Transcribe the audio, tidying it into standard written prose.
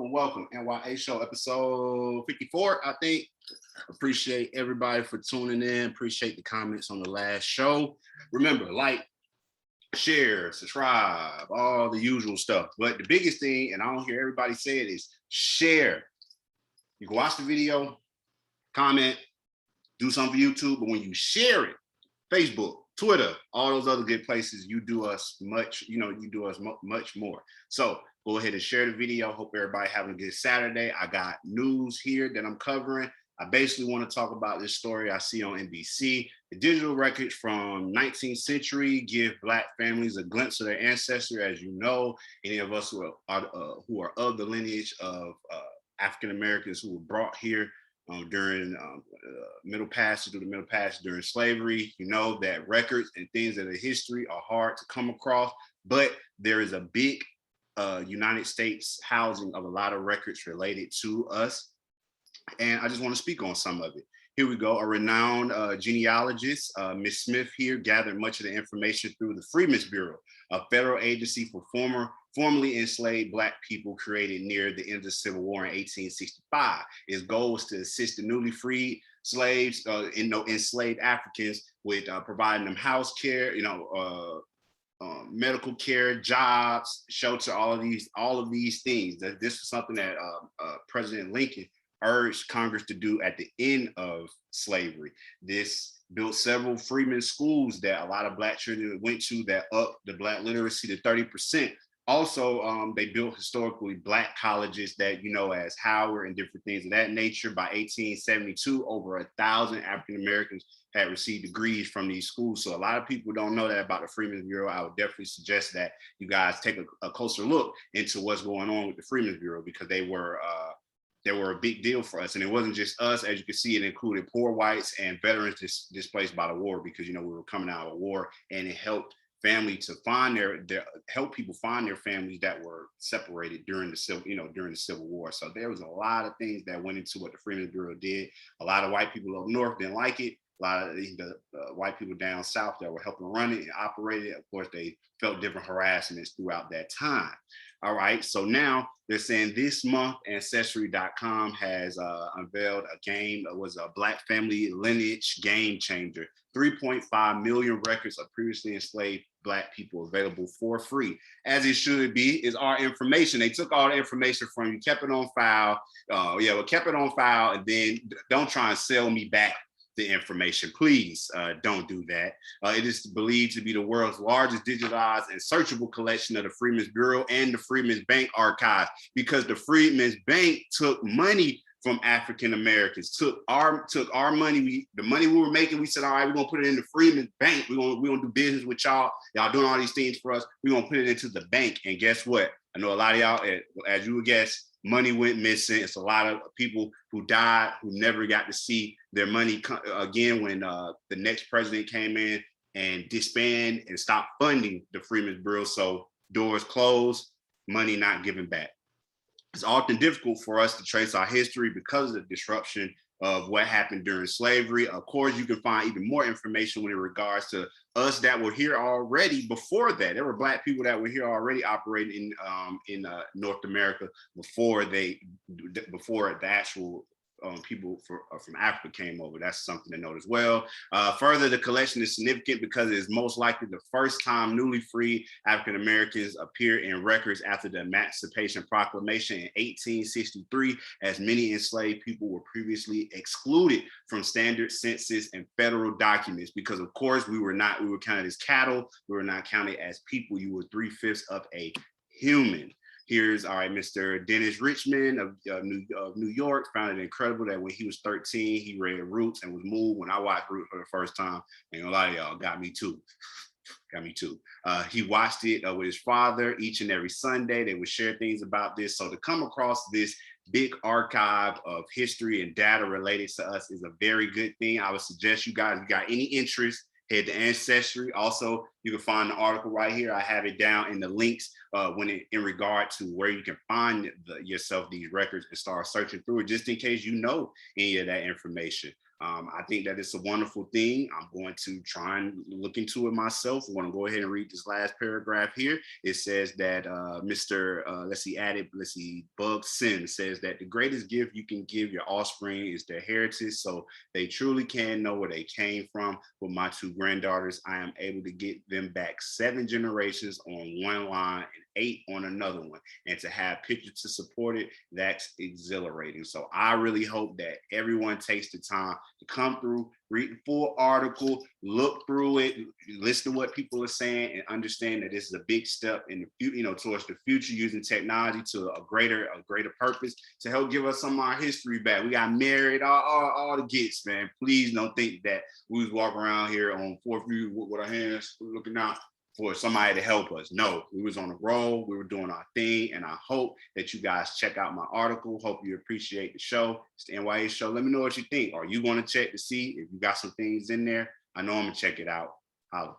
Welcome. N.y.a Show, episode 54, I think. Appreciate everybody for tuning in. Appreciate the comments on the last show. Remember, like, share, subscribe, all the usual stuff. But the biggest thing, and I don't hear everybody say it, is share. You can watch the video, comment, do something for YouTube, but when you share it, Facebook, Twitter, all those other good places, you do us much more. So go ahead and share the video. Hope everybody having a good Saturday. I got news here that I'm covering. I basically want to talk about this story I see on NBC. The digital records from 19th century give Black families a glimpse of their ancestry. As you know, any of us who are of the lineage of African Americans who were brought here during Middle Passage during slavery, you know that records and things of the history are hard to come across, but there is a big United States housing of a lot of records related to us. And I just want to speak on some of it. Here we go. A renowned genealogist, Ms. Smith here, gathered much of the information through the Freedmen's Bureau, a federal agency for formerly enslaved Black people created near the end of the Civil War in 1865. Its goal was to assist the newly freed slaves, enslaved Africans with providing them house care, medical care, jobs, shelter, all of these things. This was something that President Lincoln urged Congress to do at the end of slavery. This built several freedmen schools that a lot of Black children went to that upped the Black literacy to 30%. Also, they built historically Black colleges that, as Howard and different things of that nature. By 1872, over 1,000 African Americans had received degrees from these schools. So a lot of people don't know that about the Freedmen's Bureau. I would definitely suggest that you guys take a closer look into what's going on with the Freedmen's Bureau, because they were a big deal for us. And it wasn't just us. As you can see, it included poor whites and veterans displaced by the war, because, we were coming out of a war, and it helped family to find help people find their families that were separated during the Civil War. So there was a lot of things that went into what the Freedmen's Bureau did. A lot of white people up north didn't like it. A lot of the white people down south that were helping run it and operate it, of course, they felt different harassments throughout that time. All right, so now they're saying this month, ancestry.com has unveiled a game that was a Black family lineage game changer. 3.5 million records of previously enslaved Black people available for free, as it should be. Is our information. They took all the information from you, kept it on file. Kept it on file, and then don't try and sell me back the information. Please don't do that. It is believed to be the world's largest digitized and searchable collection of the Freedmen's Bureau and the Freedmen's Bank archives, because the Freedmen's Bank took money from African Americans, took our money, the money we were making. We said, all right, we're gonna put it in the Freedmen's Bank. We're gonna do business with y'all. Y'all doing all these things for us. We're gonna put it into the bank. And guess what? I know a lot of y'all, as you would guess, money went missing. It's a lot of people who died who never got to see their money again when the next president came in and disbanded and stopped funding the Freedmen's Bureau. So doors closed, money not given back. It's often difficult for us to trace our history because of the disruption of what happened during slavery. Of course, you can find even more information when it regards to us that were here already before that. There were Black people that were here already operating in North America before the actual people from Africa came over. That's something to note as well. Further, the collection is significant because it is most likely the first time newly freed African Americans appear in records after the Emancipation Proclamation in 1863, as many enslaved people were previously excluded from standard census and federal documents, because of course we were counted as cattle. We were not counted as people. You were 3/5 of a human. Here's Mr. Dennis Richmond of New York found it incredible that when he was 13, he read Roots and was moved. When I watched Roots for the first time, and a lot of y'all got me too. He watched it with his father each and every Sunday. They would share things about this. So to come across this big archive of history and data related to us is a very good thing. I would suggest you guys, if you got any interest head to Ancestry. Also, you can find the article right here. I have it down in the links in regard to where you can find yourself these records and start searching through it, just in case you know any of that information. I think that it's a wonderful thing. I'm going to try and look into it myself. I want to go ahead and read this last paragraph here. It says that Bug Sim says that the greatest gift you can give your offspring is their heritage, so they truly can know where they came from. With my two granddaughters, I am able to get them back 7 generations on one line and 8 on another one. And to have pictures to support it, that's exhilarating. So I really hope that everyone takes the time to come through, read the full article, look through it, listen to what people are saying, and understand that this is a big step in the future, towards the future, using technology to a greater purpose to help give us some of our history back. We got married, all the gets, man. Please don't think that we was walking around here on 4th Street with our hands looking out for somebody to help us. No, we was on the road, we were doing our thing, and I hope that you guys check out my article. Hope you appreciate the show. It's the N.y.a show. Let me know what you think. Are you going to check to see if you got some things in there? I know I'm gonna check it out. Holla.